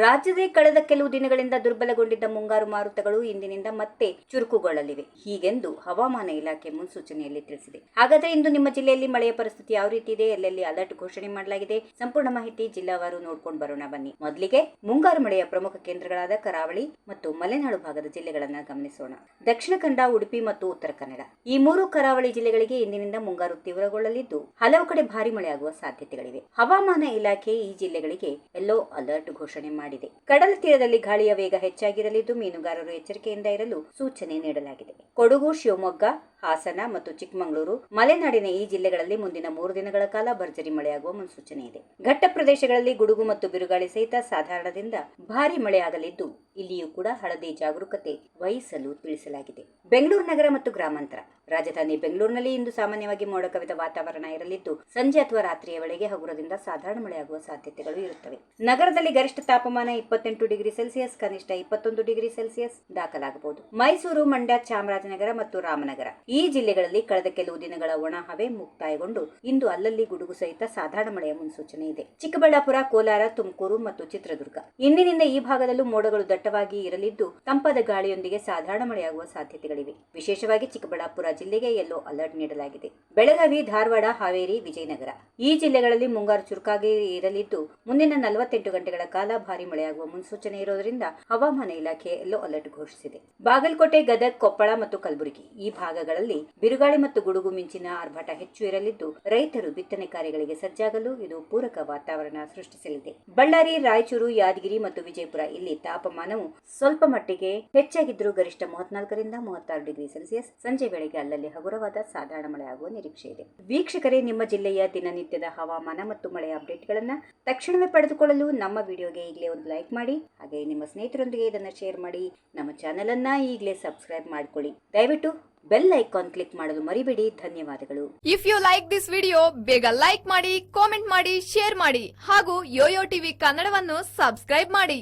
ರಾಜ್ಯದ ಕಳೆದ ಕೆಲವು ದಿನಗಳಿಂದ ದುರ್ಬಲಗೊಂಡಿದ್ದ ಮುಂಗಾರು ಮಾರುತಗಳು ಇಂದಿನಿಂದ ಮತ್ತೆ ಚುರುಕುಗೊಳ್ಳಲಿವೆ ಹೀಗೆಂದು ಹವಾಮಾನ ಇಲಾಖೆ ಮುನ್ಸೂಚನೆಯಲ್ಲಿ ತಿಳಿಸಿದೆ. ಹಾಗಾದರೆ ಇಂದು ನಿಮ್ಮ ಜಿಲ್ಲೆಯಲ್ಲಿ ಮಳೆಯ ಪರಿಸ್ಥಿತಿ ಯಾವ ರೀತಿ ಇದೆ, ಎಲ್ಲೆಲ್ಲಿ ಅಲರ್ಟ್ ಘೋಷಣೆ ಮಾಡಲಾಗಿದೆ, ಸಂಪೂರ್ಣ ಮಾಹಿತಿ ಜಿಲ್ಲಾವಾರು ನೋಡ್ಕೊಂಡು ಬರೋಣ ಬನ್ನಿ. ಮೊದಲಿಗೆ ಮುಂಗಾರು ಮಳೆಯ ಪ್ರಮುಖ ಕೇಂದ್ರಗಳಾದ ಕರಾವಳಿ ಮತ್ತು ಮಲೆನಾಡು ಭಾಗದ ಜಿಲ್ಲೆಗಳನ್ನ ಗಮನಿಸೋಣ. ದಕ್ಷಿಣ ಕನ್ನಡ, ಉಡುಪಿ ಮತ್ತು ಉತ್ತರ ಕನ್ನಡ ಈ ಮೂರು ಕರಾವಳಿ ಜಿಲ್ಲೆಗಳಿಗೆ ಇಂದಿನಿಂದ ಮುಂಗಾರು ತೀವ್ರಗೊಳ್ಳಲಿದ್ದು ಹಲವು ಕಡೆ ಭಾರಿ ಮಳೆಯಾಗುವ ಸಾಧ್ಯತೆಗಳಿವೆ. ಹವಾಮಾನ ಇಲಾಖೆ ಈ ಜಿಲ್ಲೆಗಳಿಗೆ ಯೆಲ್ಲೋ ಅಲರ್ಟ್ ಘೋಷಣೆ ಮಾಡಿದೆ. ಕಡಲ ತೀರದಲ್ಲಿ ಗಾಳಿಯ ವೇಗ ಹೆಚ್ಚಾಗಿರಲಿದ್ದು ಮೀನುಗಾರರು ಎಚ್ಚರಿಕೆಯಿಂದ ಇರಲು ಸೂಚನೆ ನೀಡಲಾಗಿದೆ. ಕೊಡಗು, ಶಿವಮೊಗ್ಗ, ಹಾಸನ ಮತ್ತು ಚಿಕ್ಕಮಗಳೂರು, ಮಲೆನಾಡಿನ ಈ ಜಿಲ್ಲೆಗಳಲ್ಲಿ ಮುಂದಿನ 3 ದಿನಗಳ ಕಾಲ ಭರ್ಜರಿ ಮಳೆಯಾಗುವ ಮುನ್ಸೂಚನೆ ಇದೆ. ಘಟ್ಟ ಪ್ರದೇಶಗಳಲ್ಲಿ ಗುಡುಗು ಮತ್ತು ಬಿರುಗಾಳಿ ಸಹಿತ ಸಾಧಾರಣದಿಂದ ಭಾರಿ ಮಳೆಯಾಗಲಿದ್ದು ಇಲ್ಲಿಯೂ ಕೂಡ ಹಳದಿ ಜಾಗರೂಕತೆ ವಹಿಸಲು ತಿಳಿಸಲಾಗಿದೆ. ಬೆಂಗಳೂರು ನಗರ ಮತ್ತು ಗ್ರಾಮಾಂತರ ರಾಜಧಾನಿ ಬೆಂಗಳೂರಿನಲ್ಲಿ ಇಂದು ಸಾಮಾನ್ಯವಾಗಿ ಮೋಡ ಕವಿದ ವಾತಾವರಣ ಇರಲಿದ್ದು ಸಂಜೆ ಅಥವಾ ರಾತ್ರಿಯ ವೇಳೆಗೆ ಹಗುರದಿಂದ ಸಾಧಾರಣ ಮಳೆಯಾಗುವ ಸಾಧ್ಯತೆಗಳು ಇರುತ್ತವೆ. ನಗರದಲ್ಲಿ ಗರಿಷ್ಠ ತಾಪಮಾನ 28 ಡಿಗ್ರಿ ಸೆಲ್ಸಿಯಸ್, ಕನಿಷ್ಠ 21 ಡಿಗ್ರಿ ಸೆಲ್ಸಿಯಸ್ ದಾಖಲಾಗಬಹುದು. ಮೈಸೂರು, ಮಂಡ್ಯ, ಚಾಮರಾಜನಗರ ಮತ್ತು ರಾಮನಗರ ಈ ಜಿಲ್ಲೆಗಳಲ್ಲಿ ಕಳೆದ ಕೆಲವು ದಿನಗಳ ಒಣ ಹವೆ ಮುಕ್ತಾಯಗೊಂಡು ಇಂದು ಅಲ್ಲಲ್ಲಿ ಗುಡುಗು ಸಹಿತ ಸಾಧಾರಣ ಮಳೆಯ ಮುನ್ಸೂಚನೆ ಇದೆ. ಚಿಕ್ಕಬಳ್ಳಾಪುರ, ಕೋಲಾರ, ತುಮಕೂರು ಮತ್ತು ಚಿತ್ರದುರ್ಗ ಇಂದಿನಿಂದ ಈ ಭಾಗದಲ್ಲೂ ಮೋಡಗಳು ದಟ್ಟವಾಗಿ ಇರಲಿದ್ದು ತಂಪಾದ ಗಾಳಿಯೊಂದಿಗೆ ಸಾಧಾರಣ ಮಳೆಯಾಗುವ ಸಾಧ್ಯತೆಗಳಿವೆ. ವಿಶೇಷವಾಗಿ ಚಿಕ್ಕಬಳ್ಳಾಪುರ ಜಿಲ್ಲೆಗೆ ಯೆಲ್ಲೋ ಅಲರ್ಟ್ ನೀಡಲಾಗಿದೆ. ಬೆಳಗಾವಿ, ಧಾರವಾಡ, ಹಾವೇರಿ, ವಿಜಯನಗರ ಈ ಜಿಲ್ಲೆಗಳಲ್ಲಿ ಮುಂಗಾರು ಚುರುಕಾಗಿ ಇರಲಿದ್ದು ಮುಂದಿನ 48 ಗಂಟೆಗಳ ಕಾಲ ಭಾರಿ ಮಳೆಯಾಗುವ ಮುನ್ಸೂಚನೆ ಇರುವುದರಿಂದ ಹವಾಮಾನ ಇಲಾಖೆ ಯೆಲ್ಲೋ ಅಲರ್ಟ್ ಘೋಷಿಸಿದೆ. ಬಾಗಲಕೋಟೆ, ಗದಗ, ಕೊಪ್ಪಳ ಮತ್ತು ಕಲಬುರಗಿ ಈ ಭಾಗಗಳಲ್ಲಿ ಬಿರುಗಾಳಿ ಮತ್ತು ಗುಡುಗು ಮಿಂಚಿನ ಆರ್ಭಟ ಹೆಚ್ಚು ಇರಲಿದ್ದು ರೈತರು ಬಿತ್ತನೆ ಕಾರ್ಯಗಳಿಗೆ ಸಜ್ಜಾಗಲು ಇದು ಪೂರಕ ವಾತಾವರಣ ಸೃಷ್ಟಿಸಲಿದೆ. ಬಳ್ಳಾರಿ, ರಾಯಚೂರು, ಯಾದಗಿರಿ ಮತ್ತು ವಿಜಯಪುರ ಇಲ್ಲಿ ತಾಪಮಾನವು ಸ್ವಲ್ಪ ಮಟ್ಟಿಗೆ ಹೆಚ್ಚಾಗಿದ್ದರೂ ಗರಿಷ್ಠ 34 ರಿಂದ 36 ಡಿಗ್ರಿ ಸೆಲ್ಸಿಯಸ್, ಸಂಜೆ ವೇಳೆಗೆ ಅಲ್ಲಲ್ಲಿ ಹಗುರವಾದ ಸಾಧಾರಣ ಮಳೆ ಆಗುವ ನಿರೀಕ್ಷೆ ಇದೆ. ವೀಕ್ಷಕರೇ, ನಿಮ್ಮ ಜಿಲ್ಲೆಯ ದಿನನಿತ್ಯದ ಹವಾಮಾನ ಮತ್ತು ಮಳೆಯ ಅಪ್ಡೇಟ್ಗಳನ್ನು ತಕ್ಷಣವೇ ಪಡೆದುಕೊಳ್ಳಲು ನಮ್ಮ ವಿಡಿಯೋಗೆ ಈಗಲೇ ಒಂದು ಲೈಕ್ ಮಾಡಿ, ಹಾಗೆ ನಿಮ್ಮ ಸ್ನೇಹಿತರೊಂದಿಗೆ ಇದನ್ನು ಶೇರ್ ಮಾಡಿ. ನಮ್ಮ ಚಾನೆಲ್ ಅನ್ನ ಈಗಲೇ ಸಬ್ಸ್ಕ್ರೈಬ್ ಮಾಡಿಕೊಳ್ಳಿ. ದಯವಿಟ್ಟು ಬೆಲ್ ಐಕಾನ್ ಕ್ಲಿಕ್ ಮಾಡಲು ಮರಿಬೇಡಿ. ಧನ್ಯವಾದಗಳು. If you like this video, ಬೇಗ ಲೈಕ್ ಮಾಡಿ, ಕಾಮೆಂಟ್ ಮಾಡಿ, ಶೇರ್ ಮಾಡಿ ಹಾಗೂ ಯೋಯೋ ಟಿವಿ ಕನ್ನಡವನ್ನು ಸಬ್ಸ್ಕ್ರೈಬ್ ಮಾಡಿ.